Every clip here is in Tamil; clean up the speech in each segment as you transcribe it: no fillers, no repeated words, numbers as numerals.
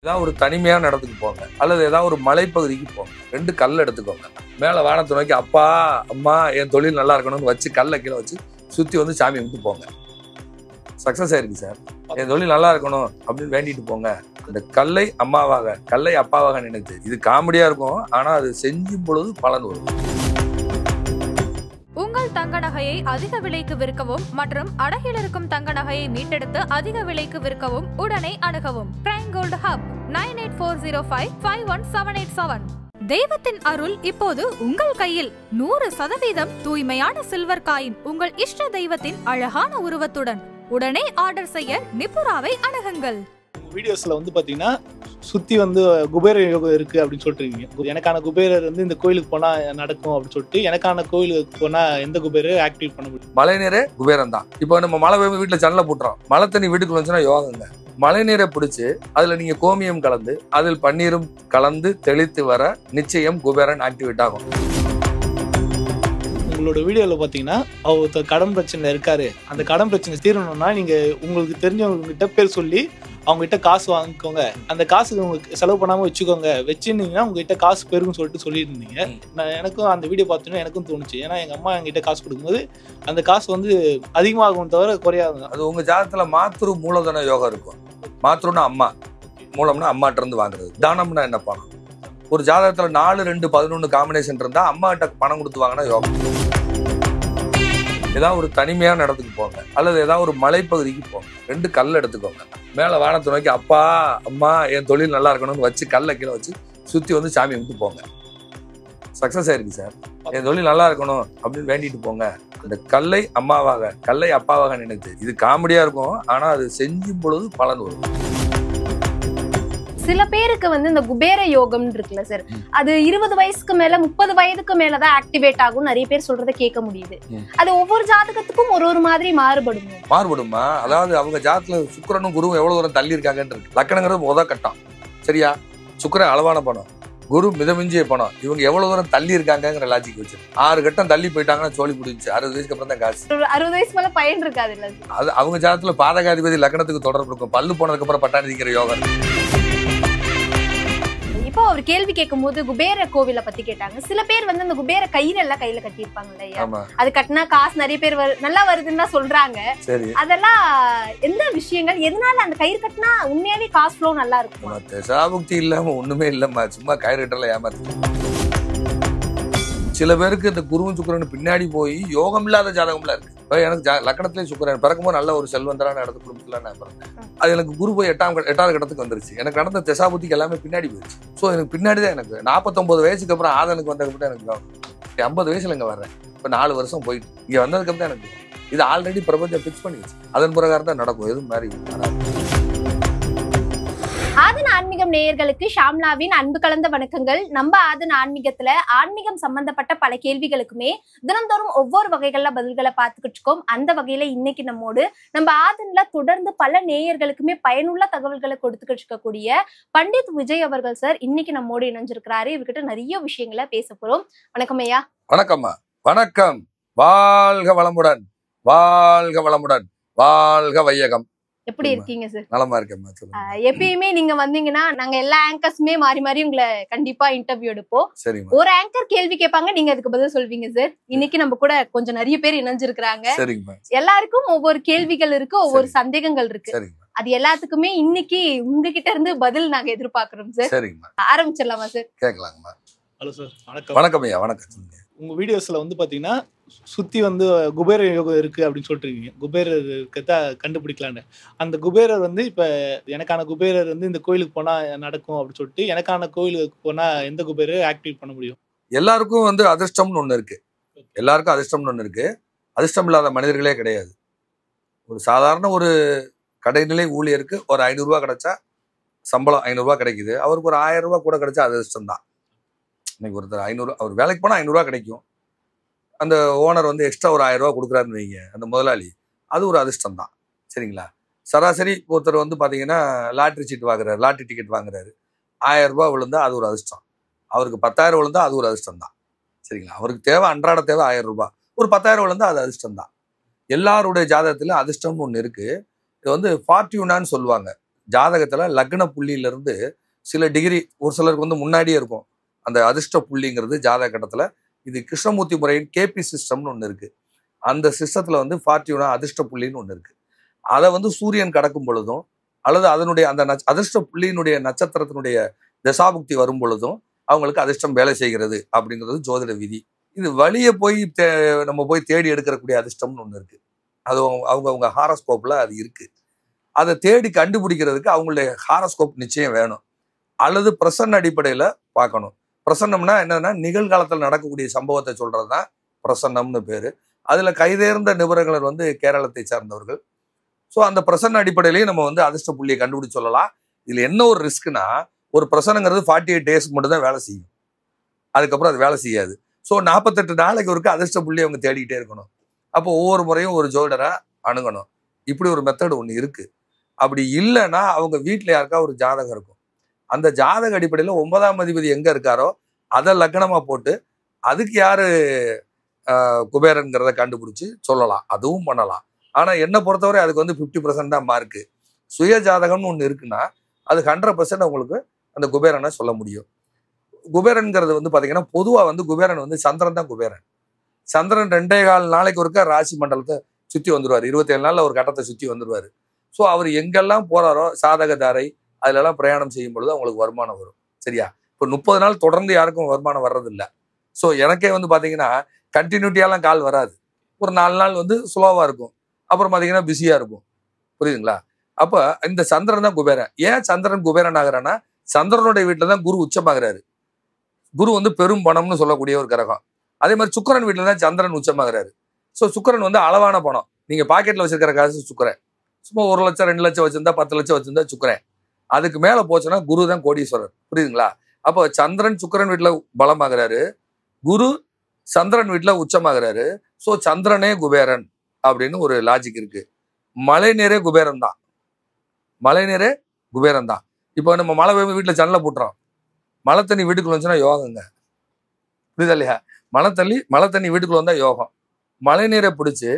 ஏதாவது ஒரு தனிமையான இடத்துக்கு போங்க, அல்லது ஏதாவது ஒரு மலைப்பகுதிக்கு போங்க. 2 கல் எடுத்துக்கோங்க. மேலே வானத்தை நோக்கி அப்பா அம்மா என் தொழில் நல்லா இருக்கணும்னு வச்சு கல்லை கீழே வச்சு சுற்றி வந்து சாமி கும்பிட்டு போங்க. சக்ஸஸ் ஆயிருக்கு சார். என் தொழில் நல்லா இருக்கணும் அப்படின்னு வேண்டிட்டு போங்க. அந்த கல்லை அம்மாவாக கல்லை அப்பாவாக நினைத்து, இது காமெடியா இருக்கும், ஆனா அது செஞ்சும் பொழுது பலன் வரும். உங்கள் தங்க நகையை அதிக விலைக்கு விற்கவும் மற்றும் அடகில் இருக்கும் தங்க நகையை மீட்டெடுத்து அதிக விலைக்கு விற்கவும் உடனே அணுகவும் பிரைம் கோல்ட் ஹப் 9840551787. தெய்வத்தின் அருள் இப்போது உங்கள் கையில். 100% தூய்மையான சில்வர் காயின் உங்கள் இஷ்ட தெய்வத்தின் அழகான உருவத்துடன் உடனே ஆர்டர் செய்ய நிபுராவை அணுகுங்கள். வீடியோஸ்ல வந்து பாத்தீங்கன்னா சுத்தி வந்து குபேர யோகம் இருக்கு அப்படின்னு சொல்லிட்டு எனக்கான குபேரர் வந்து இந்த கோயிலுக்கு போனா நடக்கும் அப்படின்னு சொல்லிட்டு எனக்கான கோயிலுக்கு போனா எந்த குபேரர் ஆக்டிவேட் பண்ண முடியும்? மழை நீரே குபேரம் தான். இப்போ நம்ம மழை பெய்யும் வீட்டுல ஜன்னலை போட்டுறோம், மழை தண்ணி வீட்டுக்குள்ள வந்துச்சுன்னா யோகங்க. மழை நீரை பிடிச்சு அதுல நீங்க கோமியம் கலந்து அதில் பன்னீரும் கலந்து தெளித்து வர நிச்சயம் குபேரன் ஆக்டிவேட் ஆகும். உங்களோட வீடியோல பாத்தீங்கன்னா அவர் கடன் பிரச்சனை இருக்காரு, அந்த கடன் பிரச்சனை தீரணும்னா நீங்க உங்களுக்கு தெரிஞ்சவங்க கிட்ட பேர் சொல்லி அவங்க கிட்ட காசு வாங்கிக்கோங்க, அந்த காசுக்கு உங்களுக்கு செலவு பண்ணாம வச்சுக்கோங்க, வச்சுருந்தீங்கன்னா உங்ககிட்ட காசு பெருகும் சொல்லிட்டு சொல்லியிருந்தீங்க. நான் எனக்கும் அந்த வீடியோ பார்த்தோன்னா எனக்கும் தோணுச்சு. ஏன்னா எங்க அம்மா என்கிட்ட காசு கொடுக்கும்போது அந்த காசு வந்து அதிகமாகும் தவிர குறையாது. அது உங்க ஜாதகத்துல மாத்ரு மூலதன யோகம் இருக்கும். மாத்ருன்னா அம்மா, மூலம்னா அம்மாட்ட இருந்து வாங்குறது. தானம்னா என்ன பணம். ஒரு ஜாதகத்துல 4, 2, 11 காம்பினேஷன் இருந்தா அம்மா கிட்ட பணம் கொடுத்து வாங்கினா யோகம். ஏதாவது ஒரு தனிமையான இடத்துக்கு போங்க, அல்லது ஏதாவது ஒரு மலைப்பகுதிக்கு போங்க. 2 கல் எடுத்துக்கோங்க. மேலே வானத்தை நோக்கி அப்பா அம்மா என் தொழில் நல்லா இருக்கணும்னு வச்சு கல்லை கீழே வச்சு சுற்றி வந்து சாமி கும்பிட்டு போங்க. சக்ஸஸ் ஆயிருக்கு சார். என் தொழில் நல்லா இருக்கணும் அப்படின்னு வேண்டிட்டு போங்க. அந்த கல்லை அம்மாவாக கல்லை அப்பாவாக நினைத்து, இது காமெடியா இருக்கும், ஆனா அது செஞ்சும் பொழுது பலன் வரும். சில பேருக்கு வந்து இந்த குபேர யோகம் இருக்குல்ல சார், அது 20 வயசுக்கு மேல 30 வயதுக்கு மேலதான் ஆக்டிவேட் ஆகும் நிறைய பேர் சொல்றதை கேட்க முடியுது. அது ஒவ்வொரு ஜாதகத்துக்கும் ஒரு மாதிரி மாறுபடுமா? அதாவது அவங்க ஜாதத்துல சுக்கிரனும் குருவும் எவ்வளவு தூரம் தள்ளி இருக்காங்கன்னு இருக்கு. லக்கணங்கிறது முத கட்டம், சரியா? சுக்கிரன் அளவான பணம், குரு மிதமிஞ்சிய பணம். இவங்க எவ்வளவு தூரம் தள்ளி இருக்காங்கிற லாஜிக் வச்சு 6 கட்டம் தள்ளி போயிட்டாங்கன்னா சோழி முடிஞ்சு. 60 வயசுக்கு அப்புறம் தான் காசு. 60 வயசு மேல பயன் இருக்காது இல்ல? அது அவங்க ஜாதத்துல பாதகாதிபதி லக்னத்துக்கு தொடர்பு இருக்கும். பல்லு போனதுக்கு அப்புறம் பட்டாணிக்கிற யோகம். இப்போ அவர் கேள்வி கேட்கும் போது குபேர கோவிலை பத்தி கேட்டாங்க. சில பேர் வந்து அந்த குபேர கயிறு எல்லாம் கையில கட்டியிருப்பாங்க இல்லையா, அது கட்டினா காசு நிறைய பேர் நல்லா வருதுன்னு தான் சொல்றாங்க. அதெல்லாம் எந்த விஷயங்கள், எதனால அந்த கயிறு கட்டினா உண்மையாவே காசு ஃப்ளோ நல்லா இருக்கும்? தசாபுக்தி இல்லாம ஒண்ணுமே இல்லம்மா, சும்மா கயிறு கட்டல ஏமாத்து. சில பேருக்கு இந்த குருவும் சுக்கிரன் பின்னாடி போய் யோகம் இல்லாத ஜாதகம்லாம் இருக்கு. எனக்கு லக்கணத்திலே சுக்கிரன் பிறக்கும்போது நல்ல ஒரு செல்வந்தரான இடத்து குடும்பத்துல நான் பிறந்தேன். அது எனக்கு குரு போய் 8ஆவது கட்டத்துக்கு வந்துருச்சு. எனக்கு நடந்த தசாபுத்திக்கு எல்லாமே பின்னாடி போயிடுச்சு. ஸோ எனக்கு பின்னாடிதான் எனக்கு 49 வயசுக்கு அப்புறம் ஆதனுக்கு வந்ததுக்கு எனக்கு 50 வயசுல இங்க வர்றேன். இப்போ 4 வருஷம் போயிட்டு இங்க வந்ததுக்கு அப்புறம் எனக்கு இது ஆல்ரெடி பிரபஞ்சம் பிக்ஸ் பண்ணிடுச்சு. அதன் பிரகாரம் தான் நடக்கும். எதுவும் மாதிரி ஆதன் ஆன்மீகம் நேயர்களுக்கு ஷாம்லாவின் அன்பு கலந்த வணக்கங்கள். நம்ம ஆதன் ஆன்மீகத்துல ஆன்மீகம் சம்பந்தப்பட்ட பல கேள்விகளுக்குமே தினந்தோறும் ஒவ்வொரு வகைகள்ல பதில்களை பார்த்துக்கிட்டு இருக்கோம். அந்த வகையில இன்னைக்கு நம்மோடு நம்ம ஆதன்ல தொடர்ந்து பல நேயர்களுக்குமே பயனுள்ள தகவல்களை கொடுத்துக்கிட்டு இருக்கக்கூடிய பண்டித் விஜய் அவர்கள் சார் இன்னைக்கு நம்மோடு இணைஞ்சிருக்கிறாரு. இவர்கிட்ட நிறைய விஷயங்களை பேச போறோம். வணக்கம் ஐயா. வணக்கம்மா. வணக்கம். வாழ்க வளமுடன், வாழ்க வளமுடன், வாழ்க வையகம். எப்படி இருக்கீங்க சார்? நலமா இருக்கேன். எப்பயுமே நீங்க வந்தீங்கன்னா நாங்க எல்லா ஆங்கர்ஸுமே மாறி மாறி உங்களை கண்டிப்பா இன்டர்வியூ எடுப்போம். ஒரு ஆங்கர் கேள்வி கேட்பாங்க, நீங்க அதுக்கு பதில் சொல்வீங்க சார். இன்னைக்கு நம்ம கூட கொஞ்சம் நிறைய பேர் இணைஞ்சிருக்கிறாங்க. எல்லாருக்கும் ஒவ்வொரு கேள்விகள் இருக்கு, ஒவ்வொரு சந்தேகங்கள் இருக்கு. அது எல்லாத்துக்குமே இன்னைக்கு உங்ககிட்ட இருந்து பதில் நாங்க எதிர்பார்க்கிறோம் சார். ஆரம்பிச்சிடலாமா சார்? கேட்கலாங்கம்மா. ஹலோ சார், வணக்கம். வணக்கம் ஐயா. வணக்கம். உங்க வீடியோஸ்ல வந்து பாத்தீங்கன்னா சுத்தி வந்து குபேர யோகம் இருக்கு அப்படின்னு சொல்லிட்டு குபேரர் கண்டுபிடிக்கலான்னு. அந்த குபேரர் வந்து இப்ப எனக்கான குபேரர் வந்து இந்த கோயிலுக்கு போனா நடக்கும் அப்படின்னு சொல்லிட்டு எனக்கான கோயிலுக்கு போனா எந்த குபேரர் ஆக்டிவேட் பண்ண முடியும்? எல்லாருக்கும் வந்து அதிர்ஷ்டம்னு ஒண்ணு இருக்கு. எல்லாருக்கும் அதிர்ஷ்டம்னு ஒண்ணு இருக்கு. அதிர்ஷ்டம் இல்லாத மனிதர்களே கிடையாது. ஒரு சாதாரண ஒரு கடைநிலை ஊழியருக்கு ஒரு 500 ரூபாய் கிடைச்சா சம்பளம் 500 ரூபாய் கிடைக்குது. அவருக்கு ஒரு 1000 ரூபாய் கூட கிடைச்சா அது அதிர்ஷ்டம் தான். இன்னைக்கு ஒருத்தர் 500 அவர் வேலைக்கு போனா 500 ரூபாய் கிடைக்கும். அந்த ஓனர் வந்து எக்ஸ்ட்ரா ஒரு 1000 ரூபாய் கொடுக்குறாருன்னு வைங்க, அந்த முதலாளி, அது ஒரு அதிர்ஷ்டம் தான். சரிங்களா? சராசரி ஒருத்தர் வந்து பார்த்தீங்கன்னா லாட்ரி சீட் வாங்குறாரு, லாட்ரி டிக்கெட் வாங்குறாரு, 1000 ரூபாய் விழுந்தா அது ஒரு அதிர்ஷ்டம். அவருக்கு 10,000 விழுந்தா அது ஒரு அதிர்ஷ்டம் தான். சரிங்களா? அவருக்கு தேவை அன்றாட தேவை 1000 ரூபாய், ஒரு 10,000 விழுந்தா அது அதிர்ஷ்டம் தான். எல்லாருடைய ஜாதகத்துல அதிர்ஷ்டம்னு ஒன்று இருக்கு. இது வந்து ஃபார்ட்யூனான்னு சொல்லுவாங்க. ஜாதகத்துல லக்ன புள்ளியிலிருந்து சில டிகிரி ஒரு சிலருக்கு வந்து முன்னாடியே இருக்கும் அந்த அதிர்ஷ்ட புள்ளிங்கிறது ஜாதக கட்டத்துல. இது கிருஷ்ணமூர்த்தி முறையின் கேபி சிஸ்டம்னு ஒன்று இருக்கு. அந்த சிஸ்டத்துல வந்து 41 அதிர்ஷ்ட புள்ளின்னு ஒன்று இருக்கு. அதை வந்து சூரியன் கடக்கும் பொழுதும் அல்லது அதனுடைய அந்த அதிர்ஷ்ட புள்ளியினுடைய நட்சத்திரத்தினுடைய தசாபுக்தி வரும் பொழுதும் அவங்களுக்கு அதிர்ஷ்டம் வேலை செய்கிறது அப்படிங்கிறது ஜோதிட விதி. இது வழியை போய் நம்ம போய் தேடி எடுக்கக்கூடிய அதிர்ஷ்டம்னு ஒன்று இருக்கு. அது அவங்க ஹாரோஸ்கோப்ல அது இருக்கு. அதை தேடி கண்டுபிடிக்கிறதுக்கு அவங்களுடைய ஹாரோஸ்கோப் நிச்சயம் வேணும், அல்லது பிரசன்ன அடிப்படையில பார்க்கணும். பிரசன்னம்னா என்னன்னா நிகழ்காலத்தில் நடக்கக்கூடிய சம்பவத்தை சொல்றதுதான் பிரசன்னம்னு பேரு. அதுல கைதேர்ந்த நிபுணர்கள் வந்து கேரளத்தை சார்ந்தவர்கள். ஸோ அந்த பிரசன்ன அடிப்படையிலேயே நம்ம வந்து அதிர்ஷ்ட புள்ளியை கண்டுபிடிச்சு சொல்லலாம். இதுல என்ன ஒரு ரிஸ்க்னா, ஒரு பிரசனங்கிறது 48 டேஸ்க்கு மட்டும் தான் வேலை செய்யும், அதுக்கப்புறம் அது வேலை செய்யாது. ஸோ 48 நாளைக்கு ஒருக்க அதிர்ஷ்ட புள்ளியை அவங்க தேடிக்கிட்டே இருக்கணும். அப்போ ஒவ்வொரு முறையும் ஒரு ஜோதிடரை அணுகணும். இப்படி ஒரு மெத்தட் ஒன்று இருக்கு. அப்படி இல்லைன்னா அவங்க வீட்டில் யாருக்கா ஒரு ஜாதகம் இருக்கும், அந்த ஜாதக அடிப்படையில் 9ஆம் அதிபதி எங்க இருக்காரோ அதை லக்னமா போட்டு அதுக்கு யாரு குபேரன்கிறத கண்டுபிடிச்சு சொல்லலாம், அதுவும் பண்ணலாம். ஆனா என்னை பொறுத்தவரை அதுக்கு வந்து 50% தான் மார்க்கு. சுய ஜாதகம்னு ஒன்று இருக்குன்னா அது 100% உங்களுக்கு அந்த குபேரனை சொல்ல முடியும். குபேரன்கிறது வந்து பாத்தீங்கன்னா பொதுவா வந்து குபேரன் வந்து சந்திரன் தான் குபேரன். சந்திரன் 2.25 நாளைக்கு ஒருக்கா ராசி மண்டலத்தை சுத்தி வந்துருவாரு. 27 நாள்ல ஒரு கட்டத்தை சுத்தி வந்துருவாரு. ஸோ அவர் எங்கெல்லாம் போறாரோ சாதகதாரை அதுல எல்லாம் பிரயாணம் செய்யும் பொழுது அவங்களுக்கு வருமானம் வரும். சரியா? இப்போ 30 நாள் தொடர்ந்து யாருக்கும் வருமானம் வர்றதில்லை. ஸோ எனக்கே வந்து பாத்தீங்கன்னா கண்டினியூட்டியாலாம் கால் வராது. ஒரு 4 நாள் வந்து ஸ்லோவா இருக்கும், அப்புறம் பாத்தீங்கன்னா பிஸியா இருக்கும். புரியுதுங்களா? அப்ப இந்த சந்திரன் தான் குபேரன். ஏன் சந்திரன் குபேரன் ஆகுறான்னா சந்திரனுடைய வீட்டுல தான் குரு உச்சமாகிறாரு. குரு வந்து பெரும் பணம்னு சொல்லக்கூடிய ஒரு கிரகம். அதே மாதிரி சுக்கிரன் வீட்டுல தான் சந்திரன் உச்சமாகிறாரு. ஸோ சுக்கிரன் வந்து அளவான பணம். நீங்க பாக்கெட்ல வச்சிருக்கிற காசு சுக்கிரன். சும்மா 1 லட்சம் 2 லட்சம் வச்சிருந்தா 10 லட்சம் வச்சிருந்தா சுக்கிரன். அதுக்கு மேல போச்சுன்னா குரு தான் கோடீஸ்வரர். புரியுதுங்களா? அப்போ சந்திரன் சுக்கிரன் வீட்டுல பலமாகிறாரு, குரு சந்திரன் வீட்டுல உச்சமாகிறாரு. ஸோ சந்திரனே குபேரன் அப்படின்னு ஒரு லாஜிக் இருக்கு. மழை நீரே குபேரன் தான், மழை நீரே குபேரன் தான். இப்போ நம்ம மழை பெய்யும் வீட்டுல ஜன்னலை போட்டுறோம், மழை தண்ணி வீட்டுக்குள்ள வந்துச்சுன்னா யோகங்க. புரியுதா இல்லையா? மழை தண்ணி வீட்டுக்குள்ள வந்தா யோகம். மழை நீரை பிடிச்சி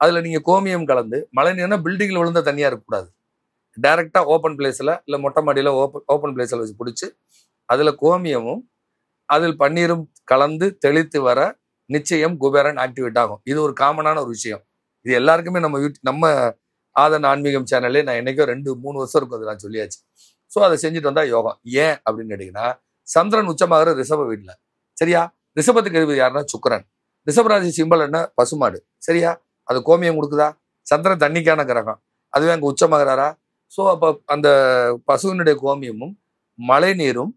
அதுல நீங்க கோமியம் கலந்து, மழை நீர்னா பில்டிங்ல விழுந்த தண்ணியா இருக்கக்கூடாது, டைரக்டா ஓப்பன் பிளேஸ்ல இல்ல மொட்டை மாடியில ஓப்பன் பிளேஸ்ல வச்சு பிடிச்சி அதுல கோமியமும் அதில் பன்னீரும் கலந்து தெளித்து வர நிச்சயம் குபேரன் ஆக்டிவேட் ஆகும். இது ஒரு காமனான ஒரு விஷயம். இது எல்லாருக்குமே நம்ம ஆதன் ஆன்மீகம் சேனல்லே நான் என்னைக்கோ 2-3 வருஷம் இருக்கும் அது நான் சொல்லியாச்சு. ஸோ அதை செஞ்சுட்டு வந்தா யோகம். ஏன் அப்படின்னு கேட்டீங்கன்னா சந்திரன் உச்சமாகிற ரிஷப வீட்டுல. சரியா? ரிஷபத்துக்கு அதிபதி யாருன்னா சுக்கிரன். ரிஷபராசி சிம்பல் என்ன? பசுமாடு. சரியா? அது கோமியம் கொடுக்குதா? சந்திரன் தண்ணிக்கான கிரகம், அதுவே அங்க உச்சமாகிறாரா? ஸோ அப்போ அந்த பசுவினுடைய கோமியமும் மழை நீரும்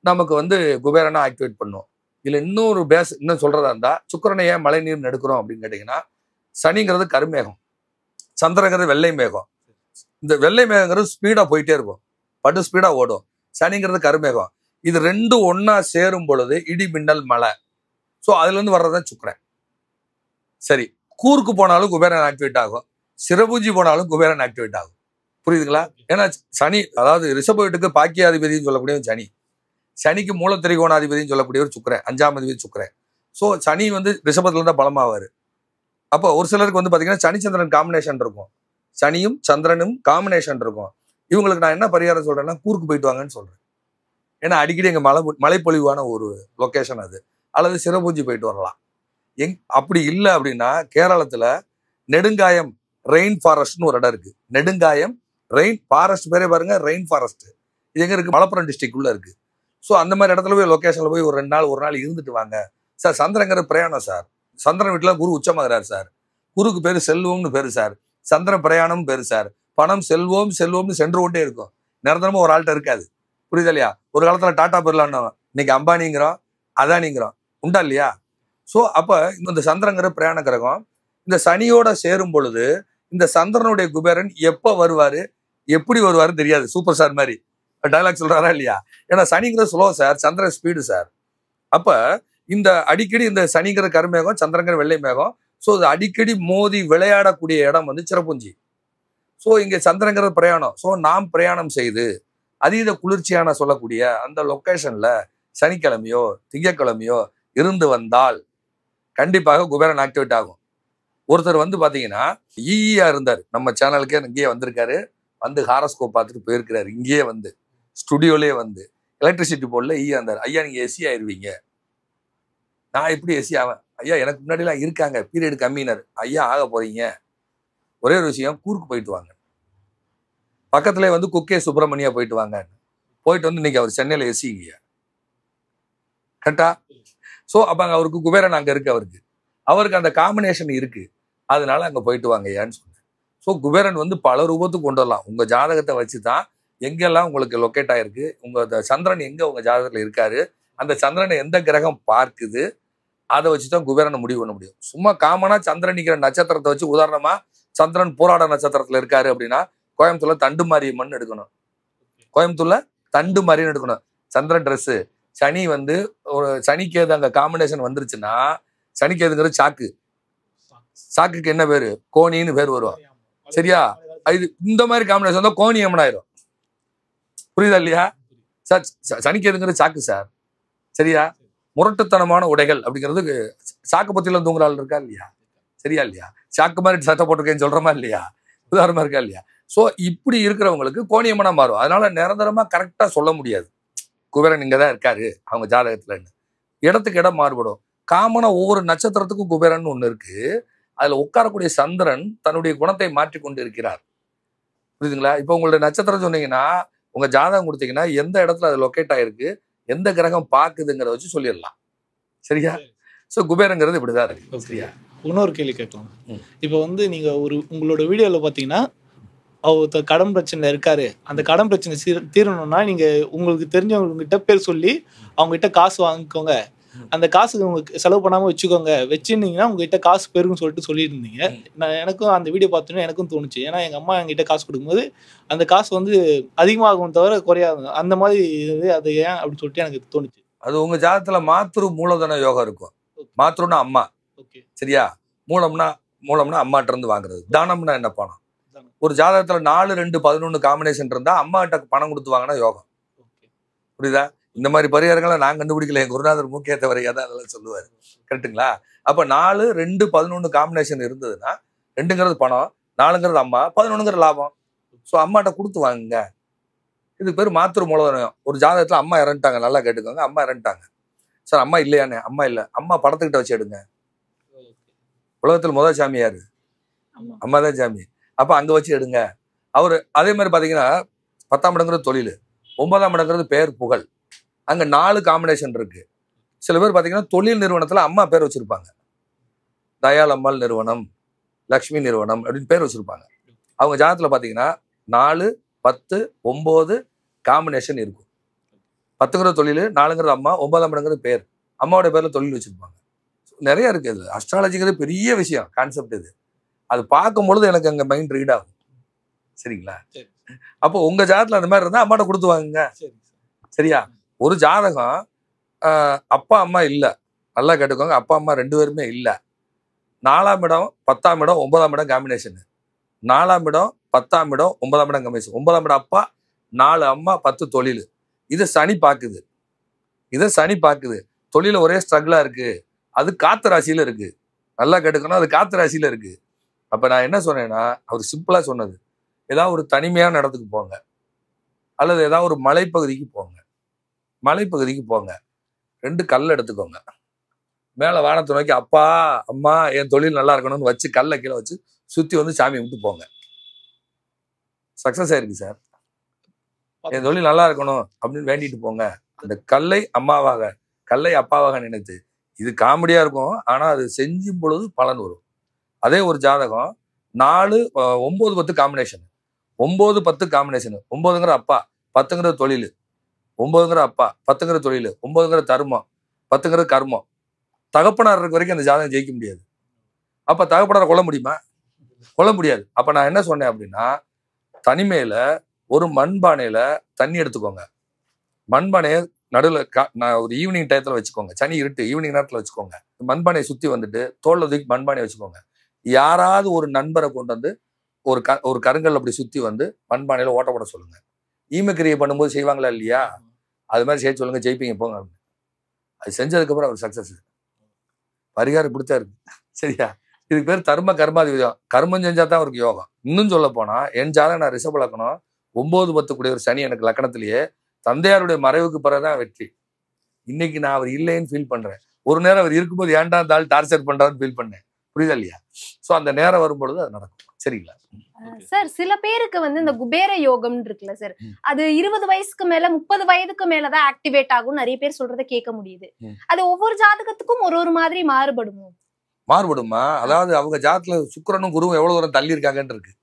நமக்கு வந்து குபேரனை ஆக்டிவேட் பண்ணும். இதுல இன்னொரு இன்னும் சொல்றதா இருந்தா சுக்கிரனை ஏன் மழை நீர் எடுக்கிறோம் அப்படின்னு கேட்டீங்கன்னா சனிங்கிறது கருமேகம், சந்திரங்கிறது வெள்ளை மேகம். இந்த வெள்ளை மேகங்கிறது ஸ்பீடா போயிட்டே இருக்கும், படு ஸ்பீடா ஓடும். சனிங்கிறது கருமேகம். இது ரெண்டும் ஒன்னா சேரும் பொழுது இடி மின்னல் மழை. ஸோ அதுல இருந்து வர்றதுதான் சுக்கிரன். சரி, கூருக்கு போனாலும் குபேரன் ஆக்டிவேட் ஆகும், சிரபூஜி போனாலும் குபேரன் ஆக்டிவேட் ஆகும். புரியுதுங்களா? ஏன்னா சனி, அதாவது ரிஷப வீட்டுக்கு பாக்கியாதிபதினு சொல்லக்கூடிய சனி, சனிக்கு மூலத்திரிகோணாதிபதினு சொல்லக்கூடிய ஒரு சுக்கிரன், 5ஆம் அதிபதி சுக்கிரன். ஸோ சனி வந்து ரிஷபத்துல இருந்தா பலமாவாரு. அப்போ ஒரு சிலருக்கு வந்து பாத்தீங்கன்னா சனி சந்திரன் காம்பினேஷன் இருக்கும், சனியும் சந்திரனும் காம்பினேஷன் இருக்கும். இவங்களுக்கு நான் என்ன பரிகாரம் சொல்றேன்னா கூருக்கு போயிட்டு வாங்கன்னு சொல்றேன். ஏன்னா அடிக்கடி எங்க மலைப்பொழிவான ஒரு லொக்கேஷன் அது. அல்லது சிரபூஜி போயிட்டு வரலாம். அப்படி இல்லை அப்படின்னா கேரளத்துல நெடுங்காயம் ரெயின் ஃபாரஸ்ட்னு ஒரு இடம் இருக்கு. நெடுங்காயம் ரெயின் ஃபாரஸ்ட் பேரே பாருங்க, ரெயின் ஃபாரஸ்ட். இது எங்க இருக்கு? மலப்புரம் டிஸ்ட்ரிக்ட் உள்ள இருக்கு. ஸோ அந்த மாதிரி இடத்துல போய் லொக்கேஷன்ல போய் ஒரு 2 நாள் 1 நாள் இருந்துட்டு வாங்க சார். சந்திரங்கிற பிரயாணம் சார். சந்திரன் வீட்டுல குரு உச்சமாகிறார் சார். குருக்கு பேரு செல்வம்னு பேரு சார். சந்திரன் பிரயாணம் பேரு சார். பணம் செல்வம்னு சென்று கொண்டே இருக்கும், நிரந்தரமா ஒரு ஆள்கிட்ட இருக்காது. புரியுதா இல்லையா? ஒரு காலத்துல டாடா போயிடலான்னு, இன்னைக்கு அம்பானிங்கிறோம், அதானிங்கிறோம். உண்டா இல்லையா? ஸோ அப்ப இந்த சந்திரங்கிற பிரயாண கிரகம் இந்த சனியோட சேரும் பொழுது இந்த சந்திரனுடைய குபேரன் எப்ப வருவாரு எப்படி வருவாரு தெரியாது. சூப்பர் ஸ்டார் மாதிரி டைலாக் சொல்றாரா இல்லையா? ஏன்னா சனிங்கிற ஸ்லோ சார், சந்திரன் ஸ்பீடு சார். அப்ப இந்த அடிக்கடி இந்த சனிங்கிற கருமேகம், சந்திரங்கிற வெள்ளை மேகம், ஸோ இது அடிக்கடி மோதி விளையாடக்கூடிய இடம் வந்து சிறப்புஞ்சி. ஸோ இங்க சந்திரங்கிற பிரயாணம். ஸோ நாம் பிரயாணம் செய்து அதீத குளிர்ச்சியான சொல்லக்கூடிய அந்த லொக்கேஷன்ல சனிக்கிழமையோ திங்கக்கிழமையோ இருந்து வந்தால் கண்டிப்பாக குபேரன் ஆக்டிவேட் ஆகும். ஒருத்தர் வந்து பாத்தீங்கன்னா ஈயா இருந்தார், நம்ம சேனலுக்கே இங்கேயே வந்திருக்காரு, வந்து ஹாரோஸ்கோப் பார்த்துட்டு போயிருக்கிறாரு. இங்கேயே வந்து ஸ்டுடியோலயே வந்து எலக்ட்ரிசிட்டி போர்டில் இருந்தார். ஐயா நீங்க எஸ்சி ஆயிருவீங்க. நான் எப்படி எஸ்சி ஆவேன்? ஐயா எனக்கு முன்னாடிலாம் இருக்காங்க, பீரியட் கம்மினர். ஐயா ஆக போறீங்க. ஒரே ஒரு விஷயம், கூருக்கு போயிட்டு வாங்க. பக்கத்துல வந்து குக்கே சுப்பிரமணியா போயிட்டு வாங்க. போயிட்டு வந்து இன்னைக்கு அவர் சென்னையில எஸ்சிங்க கரெக்டா. ஸோ அப்ப அங்க அவருக்கு குபேரன் அங்க இருக்கு, அவருக்கு அந்த காம்பினேஷன் இருக்கு. அதனால அங்க போயிட்டு வாங்க ஐயான்னு சொன்னேன். ஸோ குபேரன் வந்து பல ரூபத்துக்கு கொண்டு வரலாம். உங்க ஜாதகத்தை வச்சுதான் எங்கெல்லாம் உங்களுக்கு லொக்கேட் ஆயிருக்கு, உங்க சந்திரன் எங்க உங்க ஜாதகத்துல இருக்காரு, அந்த சந்திரனை எந்த கிரகம் பார்க்குது, அதை வச்சுதான் குபேரனை முடிவு பண்ண முடியும். சும்மா காமனா சந்திரன் நிக்கிற நட்சத்திரத்தை வச்சு, உதாரணமா சந்திரன் போராட நட்சத்திரத்துல இருக்காரு அப்படின்னா கோயம்புத்தூர்ல தண்டு மாரியம்மன் எடுக்கணும். கோயம்புத்தூர்ல தண்டு மாரியன்னு எடுக்கணும். சந்திரன் ட்ரெஸ். சனி வந்து ஒரு சனிக்கேது அங்க காம்பினேஷன் வந்துருச்சுன்னா, சனிக்கேதுங்கிறது சாக்கு. சாக்குக்கு என்ன பேரு? கோணின்னு பேர் வரும். சரியா? இது இந்த மாதிரி காம்பினேஷன் தான் கோணியம்மன் ஆயிரும். புரியுதா இல்லையா சார்? சனிக்கேதுங்கிறது சாக்கு சார். சரியா? முரட்டுத்தனமான உடைகள் அப்படிங்கிறது சாக்கு பத்தியில தூங்குற ஆள் இருக்கா இல்லையா? சரியா இல்லையா? சாக்கு மாதிரி சட்டை போட்டிருக்கேன்னு சொல்றமா இல்லையா? உதாரணமா இருக்கா இல்லையா? சோ இப்படி இருக்கிறவங்களுக்கு கோணியம்மனா மாறும். அதனால நிரந்தரமா கரெக்டா சொல்ல முடியாது குபேரன் இங்கதான் இருக்காரு அவங்க ஜாதகத்துல. இடத்துக்கு இடம் மாறுபடும். காமனா ஒவ்வொரு நட்சத்திரத்துக்கும் குபேரன் ஒண்ணு இருக்கு. அதுல உட்காரக்கூடிய சந்திரன் தன்னுடைய குணத்தை மாற்றி கொண்டு இருக்கிறார். புரியுதுங்களா? இப்ப உங்களுடைய நட்சத்திரம் சொன்னீங்கன்னா, உங்க ஜாதகம் கொடுத்தீங்கன்னா எந்த இடத்துல அது லொக்கேட் ஆயிருக்கு, எந்த கிரகம் பாக்குதுங்கிறத வச்சு சொல்லிடலாம். சரியா? சோ குபேரங்கிறது இப்படிதான் இருக்கு. சரியா? இன்னொரு கேள்வி கேட்கலாம். இப்போ வந்து நீங்க உங்களோட வீடியோல பாத்தீங்கன்னா, அவர் கடன் பிரச்சனை இருக்காரு, அந்த கடன் பிரச்சனை தீரணும்னா நீங்க உங்களுக்கு தெரிஞ்சவங்க கிட்ட பேர் சொல்லி அவங்க கிட்ட காசு வாங்கிக்கோங்க, அந்த காசுக்கு உங்களுக்கு செலவு பண்ணாம வச்சுக்கோங்க, வச்சுருந்தீங்கன்னா உங்ககிட்ட காசு பெருகுன்னு சொல்லிட்டு சொல்லியிருந்தீங்க. எனக்கும் அந்த வீடியோ பார்த்தோன்னா எனக்கும் தோணுச்சு. ஏன்னா எங்கள் அம்மா என்கிட்ட காசு கொடுக்கும்போது அந்த காசு வந்து அதிகமாகும் தவிர குறையாது. அந்த மாதிரி இது அது ஏன் அப்படின்னு சொல்லிட்டு எனக்கு தோணுச்சு. அது உங்க ஜாதகத்துல மாத்ரு மூலதன யோகம் இருக்கும். மாத்ருன்னா அம்மா. சரியா? மூலம்னா அம்மாட்ட இருந்து வாங்குறது. தானம்னா என்ன? பணம். ஒரு ஜாதகத்துல 4, 2, 11 காம்பினேஷன் இருந்தா அம்மா கிட்ட பணம் கொடுத்து வாங்கினா யோகம். புரியுதா? இந்த மாதிரி பரிகாரங்களை நான் கண்டுபிடிக்கல, என் குருநாதர் மூக்கேத்த வரையா தான் அதெல்லாம் சொல்லுவாரு. கரெக்டுங்களா? அப்ப 4, 2, 11 காம்பினேஷன் இருந்ததுன்னா 2ங்கிறது பணம், 4ங்கிறது அம்மா, 11ங்கிறது லாபம். ஸோ அம்மாட்ட கொடுத்து வாங்குங்க. இதுக்கு பேர் மாத்திரு மூலதனம். ஒரு ஜாதகத்துல அம்மா இறந்துட்டாங்க, நல்லா கேட்டுக்கோங்க. அம்மா இறந்துட்டாங்க சார். அம்மா இல்லையானே? அம்மா இல்லை. அம்மா படத்துக்கிட்ட வச்சு எடுங்க. உலகத்தில் முதல் சாமி யாரு? அம்மா தான் சாமி. அப்ப அங்க வச்சு எடுங்க. அவரு அதே மாதிரி பாத்தீங்கன்னா 10ஆம் இடங்கிறது தொழில், 9ஆம் இடங்கிறது பேர் புகழ். அங்க 4 காம்பினேஷன் இருக்கு. சில பேர் பாத்தீங்கன்னா தொழில் நிறுவனத்துல அம்மா பேர் வச்சிருப்பாங்க. தயால் அம்மாள் நிறுவனம், லக்ஷ்மி நிறுவனம் அப்படின்னு பேர் வச்சிருப்பாங்க. அவங்க ஜாதகத்துல பாத்தீங்கன்னா 4, 10, 9 காம்பினேஷன் இருக்கும். 10ங்கிறது தொழில், 4ங்கிறது அம்மா, 9ஆம் இடங்கிறது பேர். அம்மாவோட பேர்ல தொழில் வச்சிருப்பாங்க. நிறைய இருக்கு. இது அஸ்ட்ராலஜிங்கிறது பெரிய விஷயம், கான்செப்ட். இது அது பார்க்கும் பொழுது எனக்கு அங்க மைண்ட் ரீட் ஆகும். சரிங்களா? அப்போ உங்க ஜாதகத்துல அந்த மாதிரி இருந்தா அம்மாட்ட கொடுத்து வாங்குங்க. சரியா? ஒரு ஜாதகம் அப்பா அம்மா இல்ல, நல்லா கேட்டுக்கோங்க, அப்பா அம்மா 2 பேருமே இல்ல, 4ஆம் இடம் 10ஆம் இடம் 9ஆம் இடம் காம்பினேஷன், 4ஆம் இடம் 10ஆம் இடம் 9ஆம் இடம் காம்பினேஷன், 9ஆம் இடம் அப்பா, 4 அம்மா, 10 தொழில். இதை சனி பாக்குது. தொழில ஒரே ஸ்ட்ரகிளா இருக்கு. அது காத்து ராசியில இருக்கு. நல்லா கேட்டுக்கணும், அது காத்து ராசியில இருக்கு. அப்ப நான் என்ன சொன்னேன்னா, அவர் சிம்பிளா சொன்னது, ஏதாவது ஒரு தனிமையான இடத்துக்கு போங்க, அல்லது ஏதாவது ஒரு மலைப்பகுதிக்கு போங்க. 2 கல் எடுத்துக்கோங்க. மேல வானத்தை நோக்கி அப்பா அம்மா என் தொழில் நல்லா இருக்கணும்னு வச்சு கல்லை கீழே வச்சு சுத்தி வந்து சாமி விட்டு போங்க. சக்சஸ் ஆயிருக்கு சார். என் தொழில் நல்லா இருக்கணும் அப்படின்னு வேண்டிட்டு போங்க. அந்த கல்லை அம்மாவாக, கல்லை அப்பாவாக நினைத்து. இது காமெடியா இருக்கும், ஆனா அது செஞ்சும் பொழுது பலன் வரும். அதே ஒரு ஜாதகம் 4, 9, 10 காம்பினேஷன், 9, 10 காம்பினேஷன், 9ங்கிற அப்பா, 10ங்கிற தொழில், 9ங்கிற அப்பா, 10ங்கிற தொழில், 9ங்கிற தர்மம், 10ங்கிற கர்மம். தகப்பனார் இருக்க வரைக்கும் அந்த ஜாதகம் ஜெயிக்க முடியாது. அப்ப தகப்பனாரை கொல்ல முடியுமா? கொல்ல முடியாது. அப்ப நான் என்ன சொன்னேன் அப்படின்னா, தனிமையில ஒரு மண்பானையில தண்ணி எடுத்துக்கோங்க. மண்பானையை நடுவில் ஒரு ஈவினிங் டயத்துல வச்சுக்கோங்க. சனி இருட்டு ஈவினிங் நேரத்துல வச்சுக்கோங்க. மண்பானையை சுத்தி வந்துட்டு தோல்ல தூக்கி மண்பானையை வச்சுக்கோங்க. யாராவது ஒரு நண்பரை கொண்டு வந்து ஒரு கருங்கல் அப்படி சுத்தி வந்து மண்பானையில ஓட்ட போட சொல்லுங்க. ஈமக்கிரியை பண்ணும்போது செய்வாங்களா இல்லையா? அது மாதிரி செய்ய சொல்லுங்க, ஜெயிப்பீங்க போங்க அப்படின்னு. அது செஞ்சதுக்கு அப்புறம் அவர் சக்சஸ். பரிகாரம் கொடுத்தா இருக்கு. சரியா? இதுக்கு பேர் தர்ம கர்மாதிபதியம். கர்மம் செஞ்சா தான் அவருக்கு யோகம். இன்னும் சொல்ல போனா என் ஜாதகம் நான் ரிஷப லக்னம் 9-10 கூடிய ஒரு சனி எனக்கு லக்கணத்திலேயே தந்தையாருடைய மறைவுக்கு பிறகுதான் வெற்றி. இன்னைக்கு நான் அவர் இல்லைன்னு ஃபீல் பண்றேன். ஒரு நேரம் அவர் இருக்கும்போது ஏன்டா தாள் டார்ச்சர் பண்றான்னு ஃபீல் பண்ணேன். புரியுதா இல்லையா? சோ அந்த நேரம் வரும்பொழுது அது நடக்கும். சரிங்களா சார்? சில பேருக்கு வந்து இந்த குபேர யோகம் இருக்குல்ல சார், அது 20 வயசுக்கு மேல 30 வயதுக்கு மேலதான் ஆக்டிவேட் ஆகும் நிறைய பேர் சொல்றதை கேட்க முடியுது. அது ஒவ்வொரு ஜாதகத்துக்கும் ஒரு மாதிரி மாறுபடுமோ? மாறுபடுமா? அதாவது அவங்க ஜாதத்துல சுக்கிரனும் குருவும் எவ்வளவு தூரம் தள்ளி இருக்காங்கன்னு இருக்கு.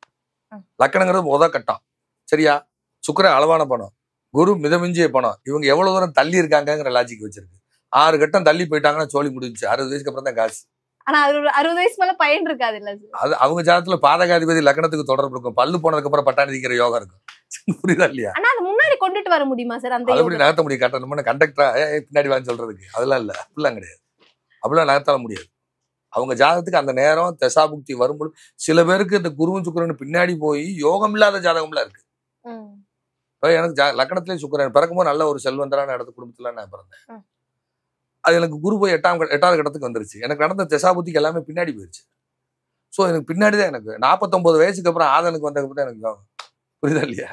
லக்கணங்கிறது முத கட்டம். சரியா? சுக்கிரன் அளவான பணம், குரு மிதமிஞ்சிய பணம். இவங்க எவ்வளவு தூரம் தள்ளி இருக்காங்கிற லாஜிக் வச்சிருக்கு. 6 கட்டம் தள்ளி போயிட்டாங்கன்னா சோழி முடிஞ்சு. 60 வயசுக்கு அப்புறம் தான் காசு. ஆனா 60 வயசு மேல பயன் இருக்காது இல்ல சார்? அது அவங்க ஜாதத்துல பாதகாதிபதி லக்கணத்துக்கு தொடர்பு இருக்கும். பல்லு போனதுக்கு அப்புறம் பட்டாணி திக்கிற யோகம் இருக்கும். புரியுதா இல்லையா? ஆனா அது முன்னாடி கொண்டுட்டு வர முடியுமா சார்? அந்த எப்படி நகர்த்த முடியும்? கட்டணும்னு கண்டக்டரா பின்னாடி வாங்க சொல்றதுக்கு அதெல்லாம் இல்ல. அப்படிலாம் கிடையாது. அப்படிலாம் நகர்த்தால முடியாது. அவங்க ஜாதகத்துக்கு அந்த நேரம் தசாபுக்தி வரும்போது சில பேருக்கு இந்த குருவும் சுக்கிரன் பின்னாடி போய் யோகம் இல்லாத ஜாதகம்லாம் இருக்கு. இப்ப எனக்கு லக்கணத்திலே சுக்கிரன் பிறக்கும்போது நல்ல ஒரு செல்வந்தரான இடத்து குடும்பத்துல நான் பிறந்தேன். அது எனக்கு குரு போய் 8வது கட்டத்துக்கு வந்துருச்சு. எனக்கு நடந்த தசாபுத்திக்கு எல்லாமே பின்னாடி போயிருச்சு. ஸோ எனக்கு பின்னாடிதான் எனக்கு 49 வயசுக்கு அப்புறம் ஆதனுக்கு வந்ததுக்கு அப்புறம் எனக்கு யோகம். புரியுதா இல்லையா?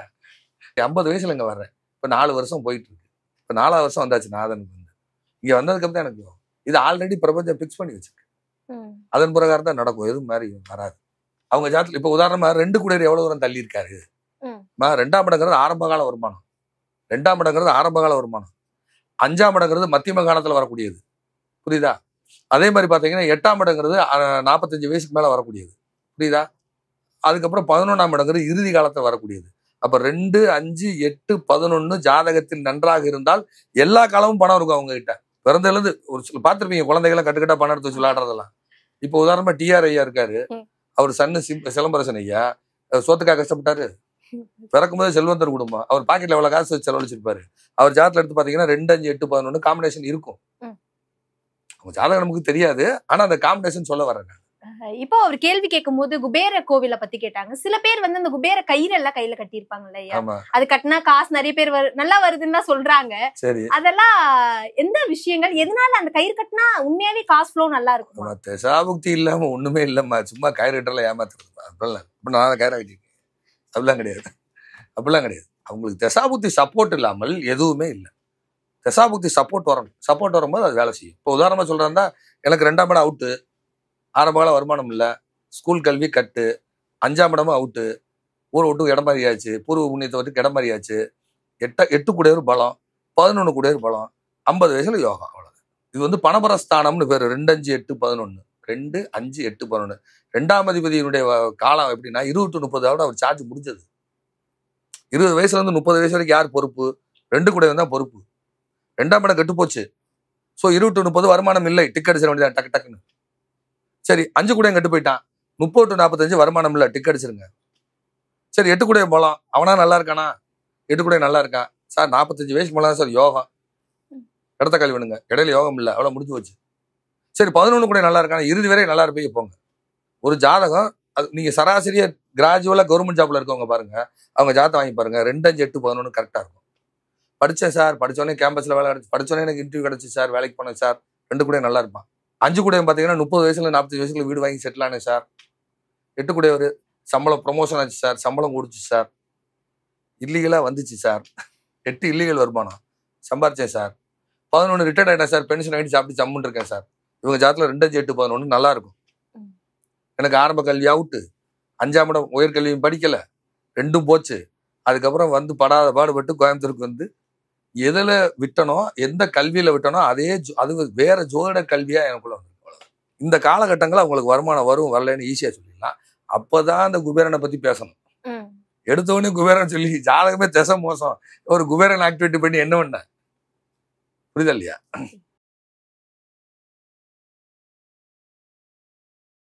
50 வயசுல இங்க வர்றேன். இப்ப 4 வருஷம் போயிட்டு இருக்கு. இப்ப 4வது வருஷம் வந்தாச்சு ஆதனுக்கு வந்து. இங்க வந்ததுக்கு அப்புறம் எனக்கு யோகம். இது ஆல்ரெடி பிரபஞ்சம் பிக்ஸ் பண்ணி வச்சிருக்கு. அதன் பிரகாரம் தான் நடக்கும். எதுவும் மாதிரி வராது. அவங்க ஜாதத்துல இப்ப உதாரணமா 2 கூடையர் எவ்வளவு தூரம் தள்ளி இருக்காரு. 2ஆம் இடங்கிறது ஆரம்பகால வருமானம். 2ஆம் இடங்கிறது ஆரம்பகால வருமானம். 5ஆம் இடங்கிறது மத்தியம காலத்துல வரக்கூடியது. புரியுதா? அதே மாதிரி பாத்தீங்கன்னா 8ஆம் இடங்கிறது 45 வயசுக்கு மேல வரக்கூடியது. புரியுதா? அதுக்கப்புறம் 11ஆம் இடங்கிறது இறுதி காலத்துல வரக்கூடியது. அப்ப 2, 5, 8, 11 ஜாதகத்தில் நன்றாக இருந்தால் எல்லா காலமும் பணம் இருக்கும் அவங்க கிட்ட. பிறந்ததுல இருந்து ஒரு சில பாத்திருப்பீங்க குழந்தைகளை கட்டுக்கட்டா பணம் எடுத்து வச்சு விளையாடுறதெல்லாம். இப்போ உதாரணமா டிஆர் ஐயா இருக்காரு. அவர் சன்னு சிலம்பரசன் ஐயா சோத்துக்காக கஷ்டப்பட்டாரு. பிறக்கும்போது செல்வந்தர் குடும்பம். அவர் பாக்கெட்ல எவ்வளவு காசு வச்சு செலவழிச்சிருப்பாரு. அவர் ஜாதகத்துல எடுத்து பாத்தீங்கன்னா 2, 5, 8, 11 காம்பினேஷன் இருக்கும். அவங்க ஜாதகம் நமக்கு தெரியாது. ஆனா அந்த காம்பினேஷன் சொல்ல வர்றேன். இப்போ அவர் கேள்வி கேட்கும் போது குபேர கோவில பத்தி கேட்டாங்க. சில பேர் வந்து அந்த குபேர கயிறு எல்லாம் கையில கட்டியிருப்பாங்கல்ல ஐயா, அது கட்டினா காசு நிறைய பேர் நல்லா வருதுன்னு தான் சொல்றாங்க. சரி, அதெல்லாம் எந்த விஷயங்கள், எதனால அந்த கயிறு கட்டினா உண்மையாவே காசு ஃப்ளோ நல்லா இருக்கும்? தசாபுக்தி இல்லாம ஒண்ணுமே இல்லம்மா. சும்மா கயிறு கட்டலாம் ஏமாத்துறது. அப்படிலாம் இப்ப நான் கயிறு கட்டிருக்கேன். அப்படிலாம் கிடையாது. அப்படிலாம் கிடையாது. அவங்களுக்கு தசாபுக்தி சப்போர்ட் இல்லாமல் எதுவுமே இல்லை. தசாபுக்தி சப்போர்ட் வரணும். சப்போர்ட் வரும்போது அது வேலை செய்யும். இப்போ உதாரணமா சொல்றேன்னா எனக்கு 2ஆம் இடம் அவுட்டு, ஆரம்பகால வருமானம் இல்லை, ஸ்கூல் கல்வி கட்டு, 5ஆம் இடமும் அவுட்டு, ஊரை விட்டு இடம் மாறியாச்சு, பூர்வ புண்ணியத்தை விட்டு இடம் மாறியாச்சு, 8 கூடையர் பலம், 11 கூடையர் பலம், 50 வயசுல யோகம். அவ்வளவு. இது வந்து பணபரஸ்தானம்னு பேரு. 2, 5, 8, 11 2, 5, 8, 11 2ஆம் அதிபதியினுடைய காலம் எப்படின்னா 20 to 30 அவர் சார்ஜ் முடிஞ்சது. 20 வயசுல இருந்து 30 வயசு வரைக்கும் யார் பொறுப்பு? 2 கூடையர் தான் பொறுப்பு. 2ஆம் இடம் கெட்டு போச்சு. ஸோ 20 to 30 வருமானம் இல்லை. டிக்கெட் அடிச்சிட வேண்டியதான் டக்கு டக்குன்னு. சரி, 5 கூடையும் கெட்டு போயிட்டான். 30 to 45 வருமானம் இல்லை, டிக்கெட் அடிச்சிருங்க. சரி, 8 கூடையும் போலாம். அவனா நல்லா இருக்கானா? 8 கூடையும் நல்லா இருக்கான் சார். 45 வயசுக்கு மேலே சார் யோகம். இடத்த கல்வி வேணுங்க. இடையில யோகம் இல்லை, அவ்வளோ முடிஞ்சு போச்சு. சரி, 11 கூட நல்லா இருக்கானா? இறுதி வரை நல்லா இருப்பீங்க போங்க. ஒரு ஜாதகம் அது நீங்க சராசரியா கிராஜுவலா கவர்மெண்ட் ஜாப்ல இருக்கவங்க பாருங்க, அவங்க ஜாதகம் வாங்கி பாருங்க. 2, 5, 8, 11 கரெக்டா இருக்கும். படிச்சேன் சார், படிச்சோடனே கேம்பஸ்ல வேலை கிடைச்சு, படிச்சோடனே எனக்கு இன்டர்வியூ கிடைச்சு சார், வேலைக்கு போனேன் சார். 2 கூட நல்லா இருப்பான். 5 கூட பாத்தீங்கன்னா 30 வயசுல 45 வயசுல வீடு வாங்கி செட்டில் ஆனேன் சார். 8 கூட ஒரு சம்பளம் ப்ரொமோஷன் ஆச்சு சார், சம்பளம் கூடுச்சு சார், இல்லீகலா வந்துச்சு சார், 8 இல்லீகல் வருமானம் சம்பாரிச்சேன் சார். 11 ரிட்டையர்ட் ஆயிட்டேன் சார், பென்ஷன் ஆகிட்டு சாப்பிட்டு சம்முன்னு இருக்கேன் சார். இவங்க ஜாதத்துல 2, 5, 8, 11 நல்லா இருக்கும். எனக்கு ஆரம்ப கல்வி அவுட்டு, 5ஆம் இடம் உயர்கல்வியும் படிக்கல, 2ம் போச்சு. அதுக்கப்புறம் வந்து படாத பாடுபட்டு கோயம்புத்தூருக்கு வந்து எதுல விட்டனோ, எந்த கல்வியில விட்டனோ அதே அது வேற ஜோதிட கல்வியா எனக்குள்ள வந்து. இந்த காலகட்டங்கள் அவங்களுக்கு வருமானம் வரும் வரலன்னு ஈஸியா சொல்லிடலாம். அப்பதான் அந்த குபேரனை பத்தி பேசணும். எடுத்தவொடனே குபேரன் சொல்லி ஜாதகமே திசை மோசம், ஒரு குபேரன் ஆக்டிவிட்டி பண்ணி என்ன பண்ண? புரியுதா இல்லையா?